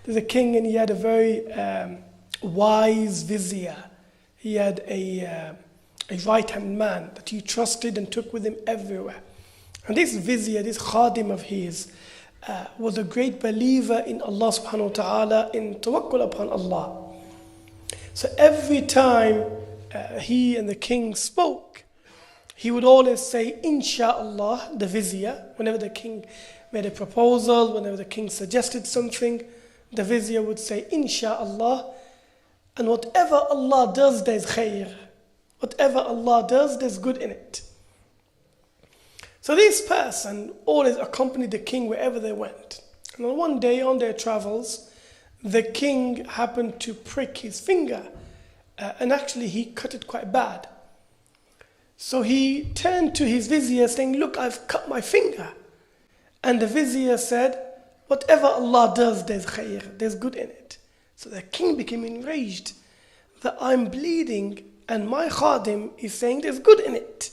There's a king and he had a very wise vizier. He had a right-hand man that he trusted and took with him everywhere. And this vizier, this khadim of his, was a great believer in Allah subhanahu wa ta'ala, in tawakkul upon Allah. So every time he and the king spoke, he would always say, Insha'Allah, the vizier. Whenever the king made a proposal, whenever the king suggested something, the vizier would say, Insha'Allah. And whatever Allah does, there's khair. Whatever Allah does, there's good in it. So this person always accompanied the king wherever they went. And on one day on their travels, the king happened to prick his finger. And actually he cut it quite bad. So he turned to his vizier saying, look, I've cut my finger. And the vizier said, whatever Allah does, there's khair, there's good in it. So the king became enraged that I'm bleeding and my khadim is saying there's good in it.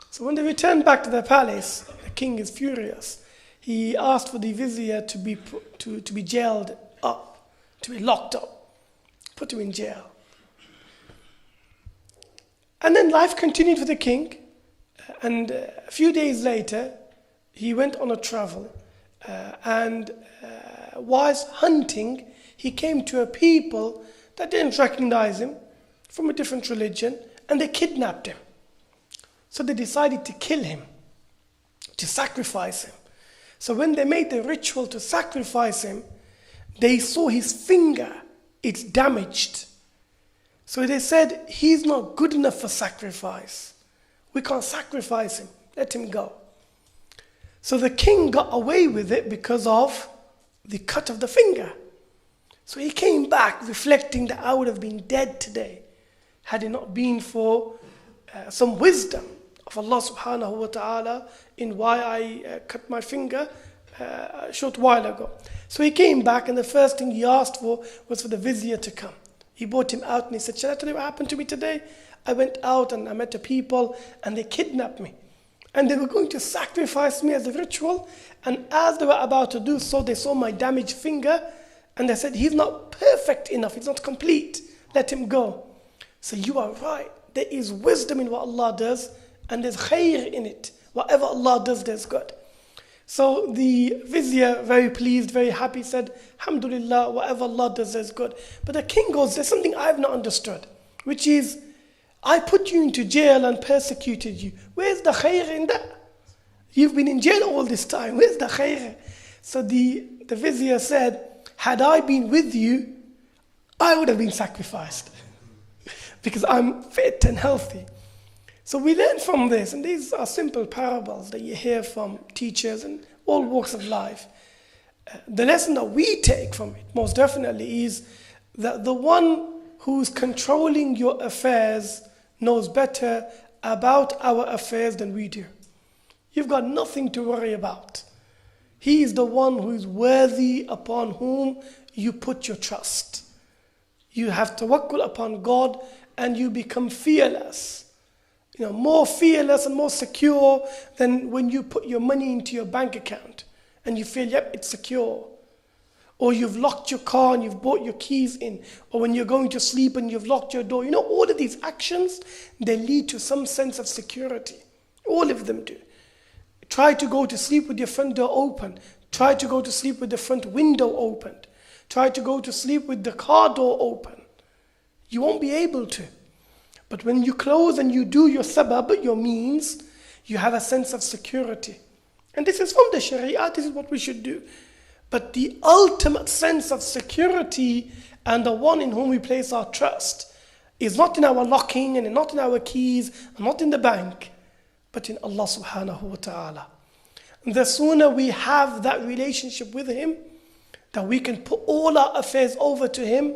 So when they returned back to the palace, the king is furious. He asked for the vizier to be jailed up, to be locked up, put him in jail. And then life continued for the king. And a few days later, he went on a travel. And whilst hunting, he came to a people that didn't recognize him, from a different religion, and they kidnapped him. So they decided to kill him, to sacrifice him. So when they made the ritual to sacrifice him, they saw his finger, it's damaged. So they said, he's not good enough for sacrifice. We can't sacrifice him, let him go. So the king got away with it because of the cut of the finger. So he came back reflecting that I would have been dead today had it not been for some wisdom of Allah subhanahu wa ta'ala in why I cut my finger a short while ago. So he came back and the first thing he asked for was for the vizier to come. He brought him out and he said, shall I tell you what happened to me today? I went out and I met the people and they kidnapped me. And they were going to sacrifice me as a ritual. And as they were about to do so, they saw my damaged finger. And they said, he's not perfect enough. He's not complete. Let him go. So you are right. There is wisdom in what Allah does. And there's khair in it. Whatever Allah does, there's good. So the vizier, very pleased, very happy, said, Alhamdulillah, whatever Allah does, there's good. But the king goes, there's something I've not understood. Which is, I put you into jail and persecuted you. Where's the khair in that? You've been in jail all this time. Where's the khair? So the vizier said, had I been with you, I would have been sacrificed. Because I'm fit and healthy. So we learn from this, and these are simple parables that you hear from teachers in all walks of life. The lesson that we take from it, most definitely, is that the one who's controlling your affairs knows better about our affairs than we do. You've got nothing to worry about. He is the one who is worthy upon whom you put your trust. You have tawakkul upon God and you become fearless. More fearless and more secure than when you put your money into your bank account and you feel, yep, it's secure. Or you've locked your car and you've brought your keys in. Or when you're going to sleep and you've locked your door. All of these actions, they lead to some sense of security. All of them do. Try to go to sleep with your front door open. Try to go to sleep with the front window opened. Try to go to sleep with the car door open. You won't be able to. But when you close and you do your sabab, your means, you have a sense of security. And this is from the Sharia, this is what we should do. But the ultimate sense of security and the one in whom we place our trust is not in our locking and not in our keys and not in the bank, but in Allah subhanahu wa ta'ala. And the sooner we have that relationship with Him, that we can put all our affairs over to Him,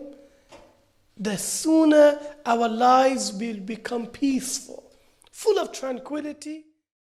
the sooner our lives will become peaceful, full of tranquility.